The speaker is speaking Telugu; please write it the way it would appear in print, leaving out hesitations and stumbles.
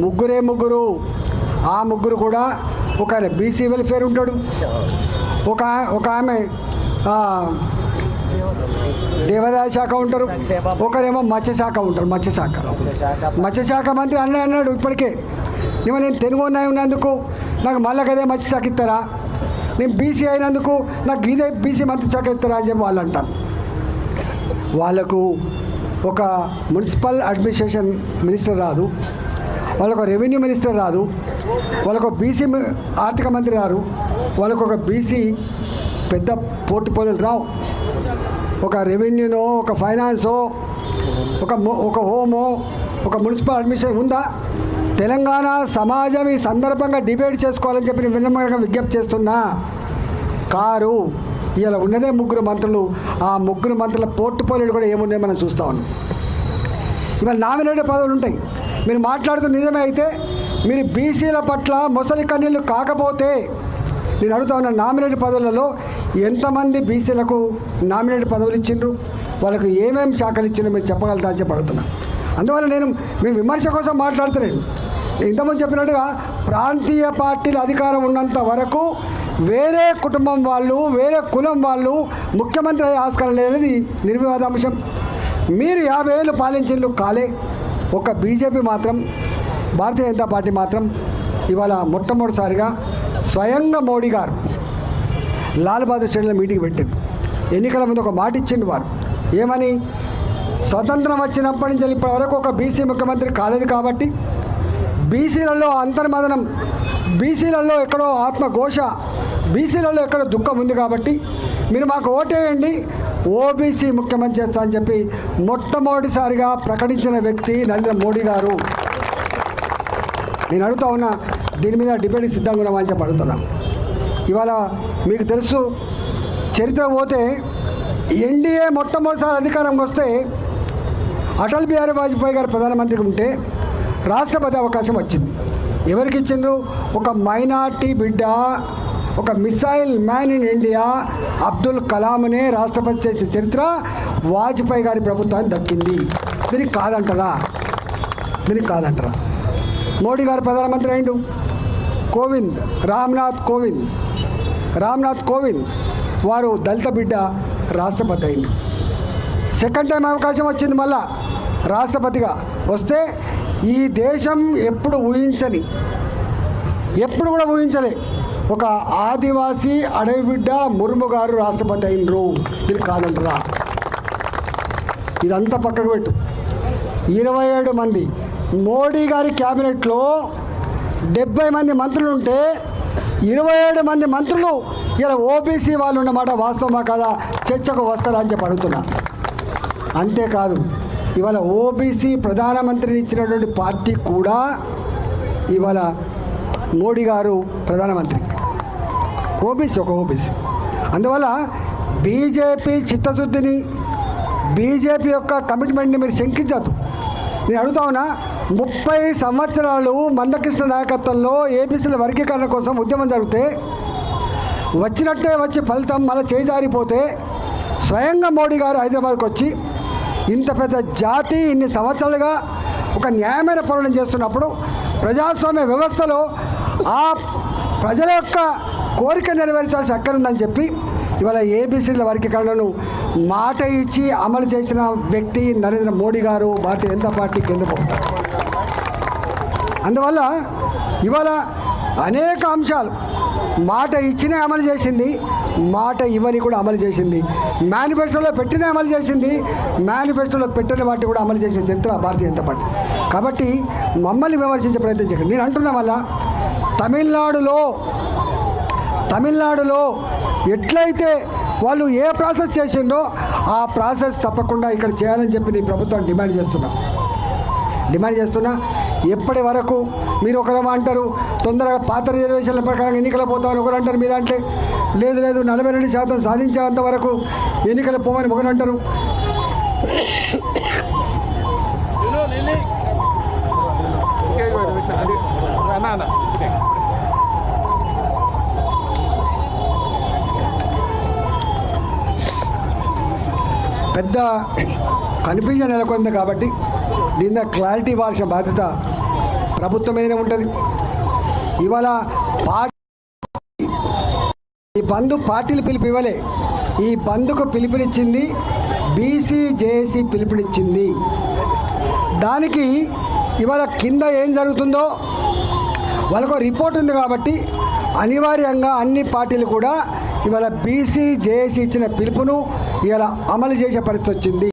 ముగ్గురు ఆ ముగ్గురు కూడా ఒక బీసీ వెల్ఫేర్ ఉంటాడు, ఒక ఆమె దేవాదాయ శాఖ ఉంటారు, ఒకరేమో మత్స్యశాఖ ఉంటారు. మత్స్యశాఖ మంత్రి అన్నాడు ఇప్పటికే, నేను తెలుగు ఉన్నాయి ఉన్నందుకు నాకు మళ్ళీ అదే మత్స్యశాఖ ఇస్తారా, నేను బీసీ అయినందుకు నాకు ఇదే బీసీ మంత్రి శాఖ ఇస్తారా అని చెప్పి వాళ్ళు అంటారు. వాళ్ళకు ఒక మున్సిపల్ అడ్మినిస్ట్రేషన్ మినిస్టర్ రాదు, వాళ్ళకు రెవెన్యూ మినిస్టర్ రాదు, వాళ్ళకు బీసీ ఆర్థిక మంత్రి రారు, వాళ్ళకు ఒక బీసీ పెద్ద పోర్ట్ఫోలియోలు రావు. ఒక రెవెన్యూనో, ఒక ఫైనాన్సో, ఒక హోమో, ఒక మున్సిపల్ అడ్మినిస్ట్రేషన్ ఉందా? తెలంగాణ సమాజం ఈ సందర్భంగా డిబేట్ చేసుకోవాలని చెప్పి నేను వినమ్రంగా విజ్ఞప్తి చేస్తున్నా. కారు ఇలా ఉన్నదే ముగ్గురు మంత్రులు, ఆ ముగ్గురు మంత్రుల పోర్ట్ఫోలియోలు కూడా ఏమున్నాయో మనం చూస్తూ ఉన్నాం. ఇవాళ నామినేటెడ్ పదవులు ఉంటాయి. మీరు మాట్లాడుతున్న నిజమే అయితే మీరు బీసీల పట్ల మొసలి కన్నీళ్ళు కాకపోతే నేను అడుగుతా ఉన్న నామినేటెడ్ పదవులలో ఎంతమంది బీసీలకు నామినేటెడ్ పదవులు ఇచ్చిండ్రు, వాళ్ళకు ఏమేమి శాఖలు ఇచ్చిండ్రో మీరు చెప్పగలుగుతా అని చెప్పి అడుగుతున్నా. అందువల్ల మేము విమర్శ కోసం మాట్లాడుతున్నాను. ఇంతకుముందు చెప్పినట్టుగా ప్రాంతీయ పార్టీల అధికారం ఉన్నంత వరకు వేరే కుటుంబం వాళ్ళు, వేరే కులం వాళ్ళు ముఖ్యమంత్రి అయ్యే ఆస్కారం లేదనేది నిర్వివాద అంశం. మీరు 50 ఏళ్ళు పాలించిండ్రు కాలే. ఒక బీజేపీ మాత్రం, భారతీయ జనతా పార్టీ మాత్రం ఇవాళ మొట్టమొదటిసారిగా స్వయంగా మోడీ గారు లాల్ బహదూర్ స్టేడియంలో మీటింగ్ పెట్టిండు. ఎన్నికల ముందు ఒక మాట ఇచ్చిండు వారు. ఏమని? స్వతంత్రం వచ్చినప్పటి నుంచి ఇప్పటి వరకు ఒక బీసీ ముఖ్యమంత్రి కాలేదు కాబట్టి బీసీలలో అంతర్మదనం, బీసీలలో ఎక్కడో ఆత్మఘోష, బీసీలలో ఎక్కడో దుఃఖం ఉంది కాబట్టి మీరు మాకు ఓటేయండి, ఓబీసీ ముఖ్యమంత్రి చేస్తా అని చెప్పి మొట్టమొదటిసారిగా ప్రకటించిన వ్యక్తి నరేంద్ర మోడీ గారు. నేను అడుగుతా ఉన్నా, దీని మీద డిబేట్ సిద్ధంగా ఉన్నామని చెప్పి అడుగుతున్నాం. ఇవాళ మీకు తెలుసు, చరిత్ర పోతే ఎన్డీఏ మొట్టమొదటిసారి అధికారంకి వస్తే అటల్ బిహారీ వాజ్పేయి గారు ప్రధానమంత్రిగా ఉంటే రాష్ట్రపతి అవకాశం వచ్చింది. ఎవరికి ఇచ్చిండ్రు? ఒక మైనార్టీ బిడ్డ, ఒక missile man in India Abdul కలాంనే రాష్ట్రపతి చేసిన చరిత్ర వాజ్పేయి గారి ప్రభుత్వానికి దక్కింది. దీనికి కాదంటారా? మోడీ గారు ప్రధానమంత్రి అయిండు. రామ్నాథ్ కోవింద్ వారు దళిత బిడ్డ రాష్ట్రపతి అయిండు. సెకండ్ టైం అవకాశం వచ్చింది మళ్ళా రాష్ట్రపతిగా. వస్తే ఈ దేశం ఎప్పుడు కూడా ఊహించలే ఒక ఆదివాసీ అడవి బిడ్డ ముర్ము గారు రాష్ట్రపతి అయినరు. ఇది కాదంటారా? ఇదంతా పక్కకు పెట్టు. 27 మంది మోడీ గారి క్యాబినెట్లో 70 మంది మంత్రులు ఉంటే 27 మంది మంత్రులు ఇలా ఓబీసీ వాళ్ళు ఉన్నమాట వాస్తవమా కదా చర్చకు వస్తారా అని చెప్పి అడుగుతున్నా. అంతేకాదు, ఇవాళ ఓబీసీ ప్రధానమంత్రిని ఇచ్చినటువంటి పార్టీ కూడా ఇవాళ మోడీ గారు ప్రధానమంత్రి, ఒక ఓబీసీ. అందువల్ల బీజేపీ చిత్తశుద్ధిని, బీజేపీ యొక్క కమిట్మెంట్ని మీరు శంకించద్దు. నేను అడుగుతా ఉన్నా, 30 సంవత్సరాలు మందకృష్ణ నాయకత్వంలో ఏబీసీల వర్గీకరణ కోసం ఉద్యమం జరిగితే వచ్చినట్టే వచ్చి ఫలితం మళ్ళీ చేజారిపోతే స్వయంగా మోడీ గారు హైదరాబాద్కి వచ్చి ఇంత పెద్ద జాతి ఇన్ని సంవత్సరాలుగా ఒక న్యాయమైన పోరాటం చేస్తున్నప్పుడు ప్రజాస్వామ్య వ్యవస్థలో ఆ ప్రజల యొక్క కోరిక నెరవేర్చాల్సి అక్కరుందని చెప్పి ఇవాళ ఏబీసీల వర్గీకరణను మాట ఇచ్చి అమలు చేసిన వ్యక్తి నరేంద్ర మోడీ గారు, భారతీయ జనతా పార్టీ కేంద్ర ప్రభుత్వం. అందువల్ల ఇవాళ అనేక అంశాలు మాట ఇచ్చినే అమలు చేసింది, మాట ఇవ్వని కూడా అమలు చేసింది, మేనిఫెస్టోలో పెట్టినే అమలు చేసింది, మేనిఫెస్టోలో పెట్టని వాటి కూడా అమలు చేసే చరిత్ర భారతీయ జనతా పార్టీ. కాబట్టి మమ్మల్ని విమర్శించే ప్రయత్నం చేయకండి. నేను అంటున్నా వల్ల తమిళనాడులో ఎట్లయితే వాళ్ళు ఏ ప్రాసెస్ చేసిండో ఆ ప్రాసెస్ తప్పకుండా ఇక్కడ చేయాలని చెప్పి నీ ప్రభుత్వాన్ని డిమాండ్ చేస్తున్నా. ఎప్పటి వరకు మీరు ఒకరు అంటారు తొందరగా పాత రిజర్వేషన్ల ప్రకారం ఎన్నికలు పోతామని ఒకరు అంటారు, మీ దాంట్లో లేదు 42% సాధించేంత వరకు ఎన్నికలు పోమని ఒకరు అంటారు. పెద్ద కన్ఫ్యూజన్ నెలకొంది కాబట్టి దీని క్లారిటీ ఇవ్వాల్సిన బాధ్యత ప్రభుత్వం మీదనే ఉంటుంది. ఇవాళ ఈ బంద్ పార్టీలు పిలుపు ఇవ్వలే, ఈ బంద్కు పిలుపునిచ్చింది బీసీ జేఏసీ పిలుపునిచ్చింది. దానికి ఇవాళ కింద ఏం జరుగుతుందో వాళ్ళకు రిపోర్ట్ ఉంది కాబట్టి అనివార్యంగా అన్ని పార్టీలు కూడా ఇవాళ బీసీ జేఏసీ ఇచ్చిన పిలుపును ఇవాళ అమలు చేసే పరిస్థితి వచ్చింది.